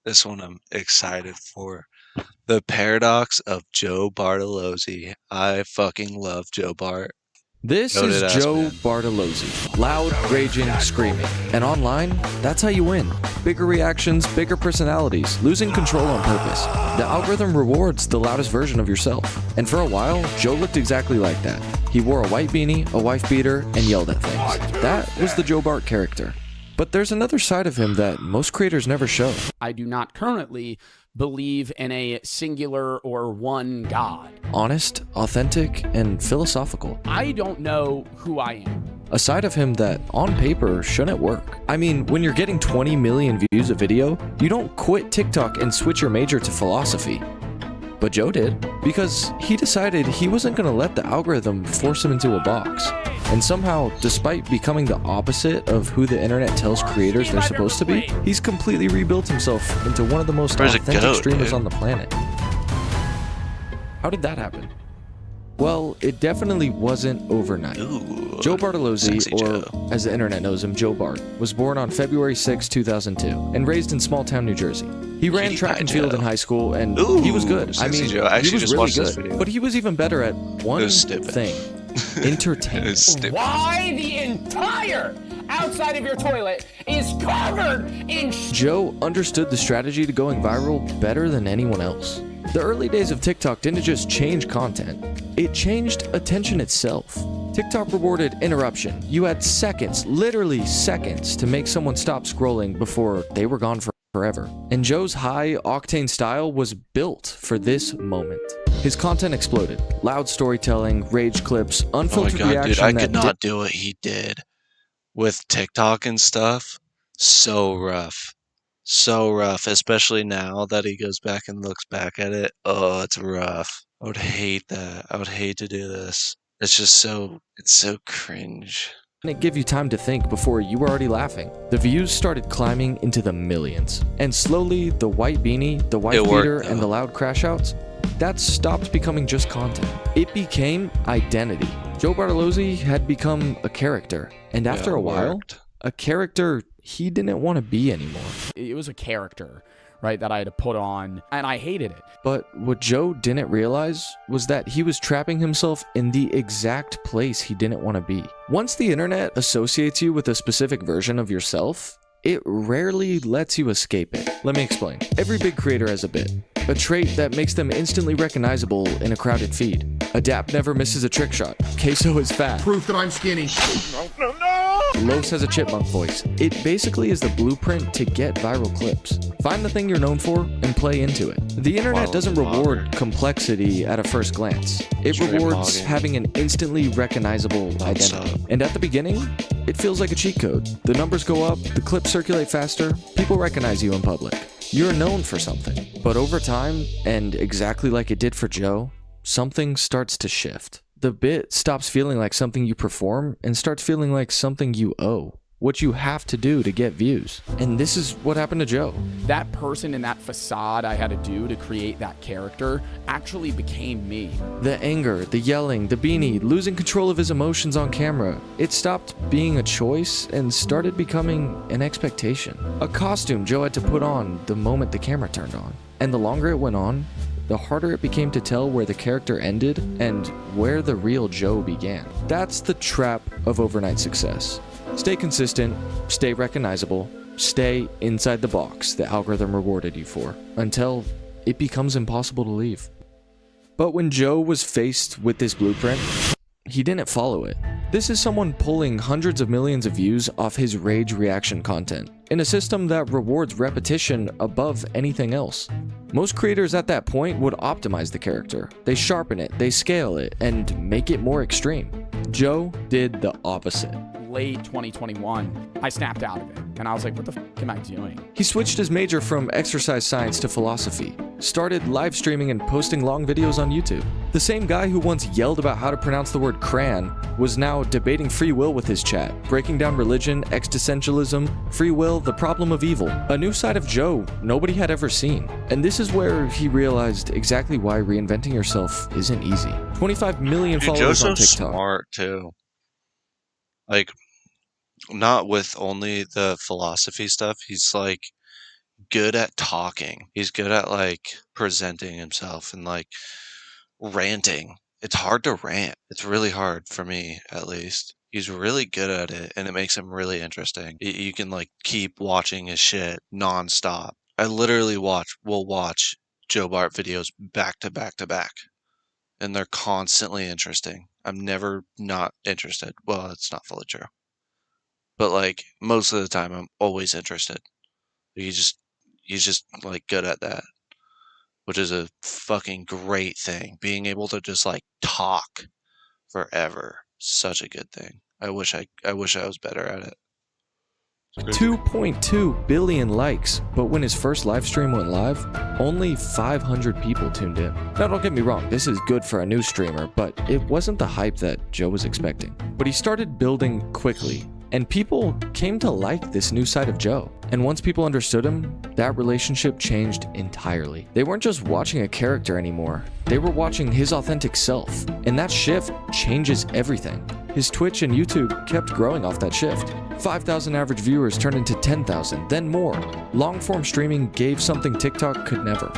This one I'm excited for. The paradox of Joe Bartolozzi. I fucking love Joe Bart. This is Goated ass Joe man. Bartolozzi. Loud, raging, screaming. And online, that's how you win. Bigger reactions, bigger personalities, losing control on purpose. The algorithm rewards the loudest version of yourself. And for a while, Joe looked exactly like that. He wore a white beanie, a wife beater, and yelled at things. That was the Joe Bart character. But there's another side of him that most creators never show. I do not currently believe in a singular or one God. Honest, authentic, and philosophical. I don't know who I am. A side of him that, on paper, shouldn't work. I mean, when you're getting 20 million views a video, you don't quit TikTok and switch your major to philosophy. But Joe did, because he decided he wasn't going to let the algorithm force him into a box. And somehow, despite becoming the opposite of who the internet tells creators they're supposed to be, he's completely rebuilt himself into one of the most authentic streamers on the planet. How did that happen? Well, it definitely wasn't overnight. Ooh, Joe Bartolozzi, or Joe. as the internet knows him, Joe Bart, was born on February 6, 2002, and raised in small-town New Jersey. He ran track and field in high school, and he was good. I mean, Joe. he was really good, but he was even better at one thing: entertainment. Why the entire outside of your toilet is covered in Joe understood the strategy to going viral better than anyone else. The early days of TikTok didn't just change content, it changed attention itself. TikTok rewarded interruption. You had seconds, literally seconds, to make someone stop scrolling before they were gone forever. And Joe's high-octane style was built for this moment. His content exploded. Loud storytelling, rage clips, unfiltered reaction. Dude, I could not do what he did with TikTok and stuff. So rough. So rough, especially now that he goes back and looks back at it. Oh, it's rough. I would hate that. I would hate to do this. It's so cringe. And it gave you time to think before you were already laughing. The views started climbing into the millions. And slowly, the white beanie, the white beater, and the loud crash outs, that stopped becoming just content. It became identity. Joe Bartolozzi had become a character. And after a while, a character he didn't want to be anymore. It was a character, right, that I had to put on, and I hated it. But what Joe didn't realize was that he was trapping himself in the exact place he didn't want to be. Once the internet associates you with a specific version of yourself, it rarely lets you escape it. Let me explain. Every big creator has a bit, a trait that makes them instantly recognizable in a crowded feed. Adapt never misses a trick shot. Queso is fat. Proof that I'm skinny. No. Los has a chipmunk voice. It basically is the blueprint to get viral clips. Find the thing you're known for and play into it. The internet doesn't reward complexity at a first glance. It rewards having an instantly recognizable identity. And at the beginning, it feels like a cheat code. The numbers go up, the clips circulate faster, people recognize you in public. You're known for something. But over time, and exactly like it did for Joe, something starts to shift. The bit stops feeling like something you perform and starts feeling like something you owe. What you have to do to get views. And this is what happened to Joe. That person in that facade I had to do to create that character actually became me. The anger, the yelling, the beanie, losing control of his emotions on camera. It stopped being a choice and started becoming an expectation. A costume Joe had to put on the moment the camera turned on. And the longer it went on, the harder it became to tell where the character ended and where the real Joe began. That's the trap of overnight success. Stay consistent, stay recognizable, stay inside the box the algorithm rewarded you for, until it becomes impossible to leave. But when Joe was faced with this blueprint, he didn't follow it. This is someone pulling hundreds of millions of views off his rage reaction content, in a system that rewards repetition above anything else. Most creators at that point would optimize the character. They sharpen it, they scale it, and make it more extreme. Joe did the opposite. Late 2021, I snapped out of it, and I was like, what the f*** am I doing? He switched his major from exercise science to philosophy, started live streaming and posting long videos on YouTube. The same guy who once yelled about how to pronounce the word crayon was now debating free will with his chat, breaking down religion, existentialism, free will, the problem of evil. A new side of Joe nobody had ever seen. And this is where he realized exactly why reinventing yourself isn't easy. 25 million followers on TikTok. Joe's so smart too. Like, not with only the philosophy stuff, he's like good at talking. He's good at like presenting himself and like ranting. It's hard to rant. It's really hard for me, at least. He's really good at it, and it makes him really interesting. You can like keep watching his shit nonstop. I literally will watch Joe Bart videos back to back to back, and they're constantly interesting. I'm never not interested. Well, it's not fully true, but like most of the time, I'm always interested. He's just like good at that, which is a fucking great thing. Being able to just like talk forever, such a good thing. I wish I was better at it. 2.2 billion likes, but when his first live stream went live, only 500 people tuned in. Now don't get me wrong, this is good for a new streamer, but it wasn't the hype that Joe was expecting. But he started building quickly, and people came to like this new side of Joe. And once people understood him, that relationship changed entirely. They weren't just watching a character anymore, they were watching his authentic self. And that shift changes everything. His Twitch and YouTube kept growing off that shift. 5,000 average viewers turned into 10,000, then more. Long-form streaming gave something TikTok could never.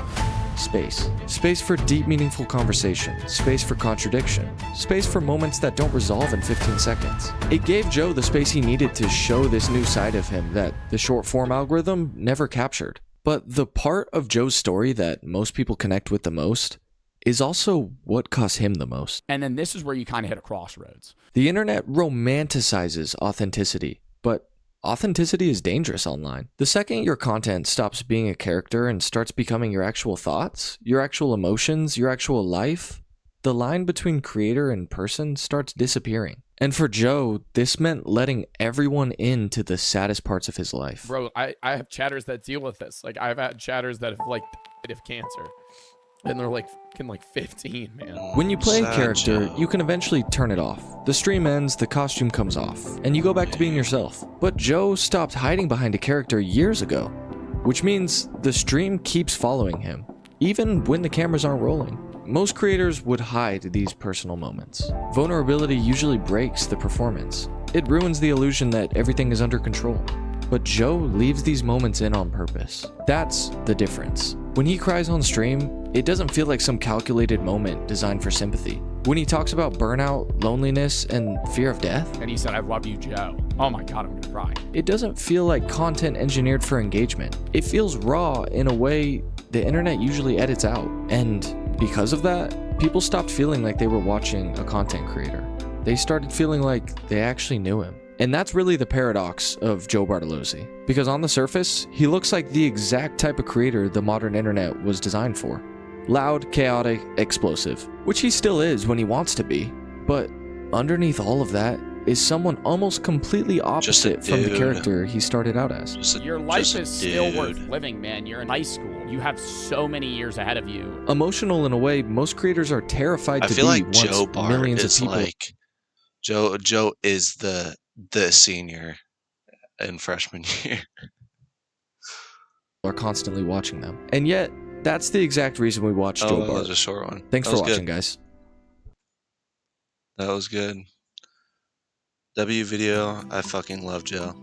Space. Space for deep, meaningful conversation. Space for contradiction. Space for moments that don't resolve in 15 seconds. It gave Joe the space he needed to show this new side of him that the short-form algorithm never captured. But the part of Joe's story that most people connect with the most is also what cost him the most. And then this is where you kind of hit a crossroads. The internet romanticizes authenticity, but authenticity is dangerous online. The second your content stops being a character and starts becoming your actual thoughts, your actual emotions, your actual life, the line between creator and person starts disappearing. And for Joe, this meant letting everyone into the saddest parts of his life. Bro, I have chatters that deal with this. Like, I've had chatters that have, like, died of cancer. And they're, like, fucking, like, 15, man. When you play a Sad character, Joe. you can eventually turn it off. The stream ends, the costume comes off, and you go back to being yourself. But Joe stopped hiding behind a character years ago, which means the stream keeps following him, even when the cameras aren't rolling. Most creators would hide these personal moments. Vulnerability usually breaks the performance. It ruins the illusion that everything is under control. But Joe leaves these moments in on purpose. That's the difference. When he cries on stream, it doesn't feel like some calculated moment designed for sympathy. When he talks about burnout, loneliness, and fear of death, And he said, I love you, Joe. Oh my God, I'm gonna cry. it doesn't feel like content engineered for engagement. It feels raw in a way the internet usually edits out. And because of that, people stopped feeling like they were watching a content creator. They started feeling like they actually knew him. And that's really the paradox of Joe Bartolozzi. Because on the surface, he looks like the exact type of creator the modern internet was designed for. Loud, chaotic, explosive, which he still is when he wants to be. But underneath all of that is someone almost completely opposite from the dude. character he started out as. Your life Just a is still dude. worth living, man. You're in high school. You have so many years ahead of you. Emotional in a way most creators are terrified I to feel be like once Joe Bart millions of is people like Joe is the senior in freshman year. are constantly watching them. And yet, that's the exact reason we watch Joe That Bart. was a short one. Thanks That for was watching, good. guys. That was good. W video, I fucking love Joe.